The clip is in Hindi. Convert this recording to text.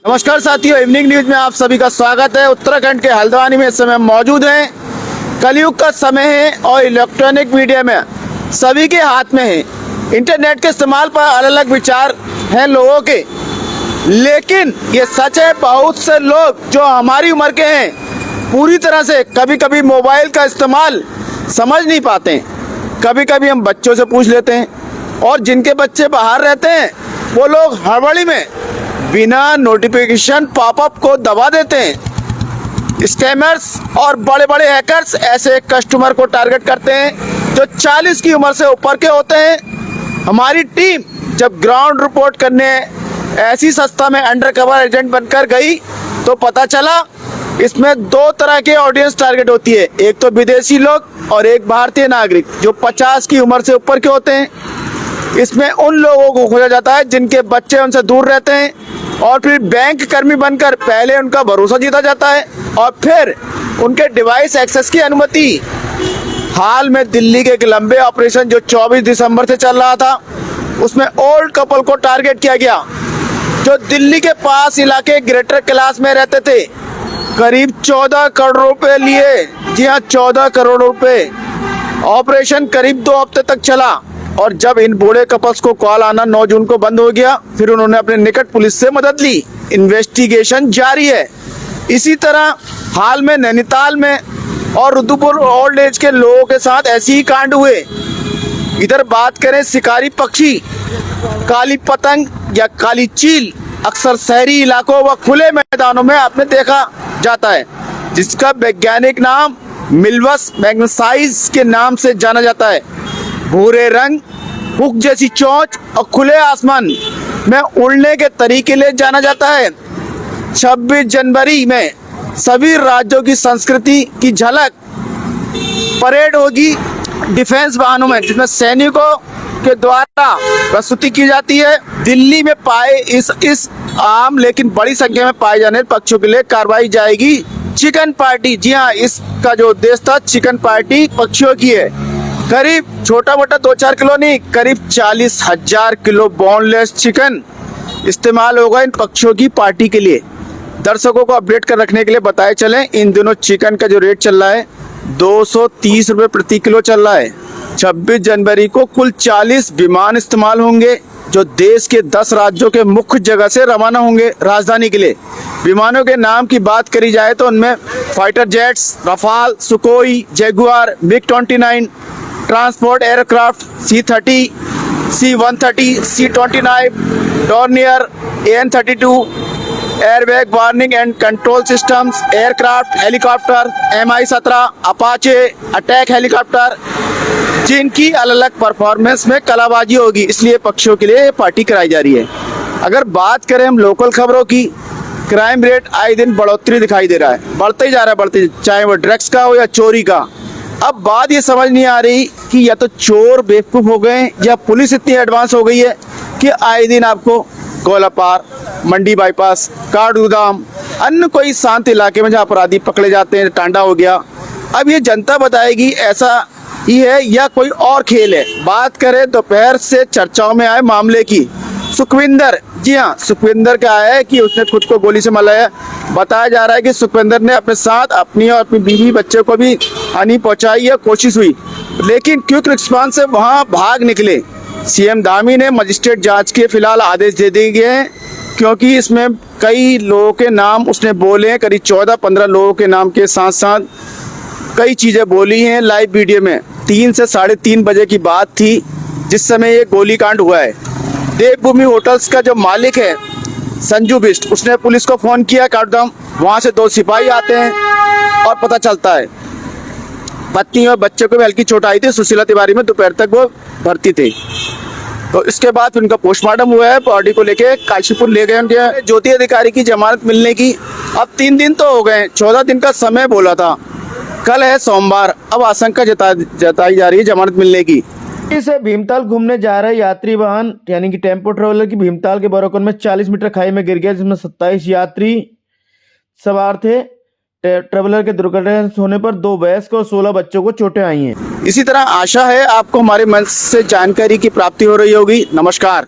नमस्कार साथियों, इवनिंग न्यूज में आप सभी का स्वागत है। उत्तराखंड के हल्द्वानी में इस समय मौजूद हैं। कलयुग का समय है और इलेक्ट्रॉनिक मीडिया में सभी के हाथ में है। इंटरनेट के इस्तेमाल पर अलग अलग विचार हैं लोगों के, लेकिन ये सच है बहुत से लोग जो हमारी उम्र के हैं पूरी तरह से कभी कभी मोबाइल का इस्तेमाल समझ नहीं पाते। कभी कभी हम बच्चों से पूछ लेते हैं और जिनके बच्चे बाहर रहते हैं वो लोग हड़बड़ी में बिना नोटिफिकेशन पॉपअप को दबा देते हैं। स्कैमर्स और बड़े बड़े हैकर्स ऐसे कस्टमर को टारगेट करते हैं जो 40 की उम्र से ऊपर के होते हैं। हमारी टीम जब ग्राउंड रिपोर्ट करने ऐसी संस्था में अंडरकवर एजेंट बनकर गई तो पता चला इसमें दो तरह के ऑडियंस टारगेट होती है, एक तो विदेशी लोग और एक भारतीय नागरिक जो 50 की उम्र से ऊपर के होते हैं। इसमें उन लोगों को खोजा जाता है जिनके बच्चे उनसे दूर रहते हैं और फिर बैंक कर्मी बनकर पहले उनका भरोसा जीता जाता है और फिर उनके डिवाइस एक्सेस की अनुमति। हाल में दिल्ली के एक लंबे ऑपरेशन जो 24 दिसंबर से चल रहा था उसमें ओल्ड कपल को टारगेट किया गया जो दिल्ली के पास इलाके ग्रेटर कैलाश में रहते थे। करीब 14 करोड़ रुपए लिए, जी हाँ 14 करोड़ रुपए। ऑपरेशन करीब 2 हफ्ते तक चला और जब इन बूढ़े कपल्स को कॉल आना 9 जून को बंद हो गया, फिर उन्होंने अपने निकट पुलिस से मदद ली। इन्वेस्टिगेशन जारी है। इसी तरह हाल में नैनीताल में और रुद्रपुर ओल्ड एज के लोगों के साथ ऐसे ही कांड हुए। इधर बात करें शिकारी पक्षी, काली पतंग या काली चील अक्सर शहरी इलाकों व खुले मैदानों में आपने देखा जाता है, जिसका वैज्ञानिक नाम मिल्वस मैग्नेसाइज के नाम से जाना जाता है। भूरे रंग, हुक जैसी चोंच और खुले आसमान में उड़ने के तरीके लिए जाना जाता है। 26 जनवरी में सभी राज्यों की संस्कृति की झलक परेड होगी डिफेंस वाहनों में, जिसमें सैनिकों के द्वारा प्रस्तुति की जाती है। दिल्ली में पाए इस आम लेकिन बड़ी संख्या में पाए जाने पक्षियों के लिए कार्रवाई जाएगी चिकन पार्टी। जी हाँ, इसका जो उद्देश्य था चिकन पार्टी पक्षियों की है। करीब छोटा मोटा 2-4 किलो नहीं, करीब 40,000 किलो बोनलेस चिकन इस्तेमाल होगा इन पक्षियों की पार्टी के लिए। दर्शकों को अपडेट कर रखने के लिए बताए चलें, इन दिनों चिकन का जो रेट चल रहा है 230 रुपये प्रति किलो चल रहा है। 26 जनवरी को कुल 40 विमान इस्तेमाल होंगे जो देश के 10 राज्यों के मुख्य जगह से रवाना होंगे राजधानी के लिए। विमानों के नाम की बात करी जाए तो उनमें fighter jets, Rafale, Sukhoi, Jaguar, मिग-29, transport aircraft, C-30, C-130, C-29, Dornier, AN-32, airbag warning and control systems, aircraft, helicopter, Mi-17, Apache, attack helicopter, जिनकी अलग अलग परफॉर्मेंस में कलाबाजी होगी, इसलिए पक्षियों के लिए पार्टी कराई जा रही है। अगर बात करें हम लोकल खबरों की, क्राइम रेट आए दिन बढ़ोतरी दिखाई दे रहा है, बढ़ते ही जा रहा है, चाहे वो ड्रग्स का हो या चोरी का। अब बात ये समझ नहीं आ रही कि या तो चोर बेवकूफ़ हो गए या पुलिस इतनी एडवांस हो गई है कि आए दिन आपको गोलापार, मंडी बाईपास, काठगोदाम, अन्य कोई शांत इलाके में जहाँ अपराधी पकड़े जाते हैं, टांडा हो गया। अब ये जनता बताएगी ऐसा ही है या कोई और खेल है। बात करें दोपहर से चर्चाओं में आए मामले की, सुखविंदर, जी हाँ सुखविंदर का है कि उसने खुद को गोली से मारा। बताया जा रहा है कि सुखविंदर ने अपने साथ अपनी और अपनी बीवी बच्चे को भी हानि पहुंचाई या कोशिश हुई, लेकिन क्विक रिस्पांस से वहां भाग निकले। CM धामी ने मजिस्ट्रेट जांच के फिलहाल आदेश दे दिए गए हैं क्योंकि इसमें कई लोगों के नाम उसने बोले हैं, करीब 14-15 लोगों के नाम के साथ साथ कई चीज़ें बोली हैं। लाइव वीडियो में 3 से 3:30 बजे की बात थी जिस समय ये गोलीकांड हुआ है। देवभूमि होटल्स का जो मालिक है संजू बिष्ट, उसने पुलिस को फ़ोन किया काठगोदाम, वहाँ से 2 सिपाही आते हैं और पता चलता है पत्नी और बच्चे को भी हल्की चोट आई थी। सुशीला तिवारी में दोपहर तक वो भर्ती थे। तो इसके बाद उनका पोस्टमार्टम हुआ है, बॉडी को लेके काशीपुर ले गए उनके। ज्योति अधिकारी की जमानत मिलने की अब 3 दिन तो हो गए, 14 दिन का समय बोला था। कल है सोमवार, अब आशंका जताई जा रही है जमानत मिलने की। से भीमताल घूमने जा रहे यात्री वाहन यानी कि टेम्पो ट्रेवलर की भीमताल के बरोकन में 40 मीटर खाई में गिर गया, जिसमें 27 यात्री सवार थे। ट्रेवलर के दुर्घटना होने पर 2 वयस्क और 16 बच्चों को चोटें आई हैं। इसी तरह आशा है आपको हमारे मंच से जानकारी की प्राप्ति हो रही होगी। नमस्कार।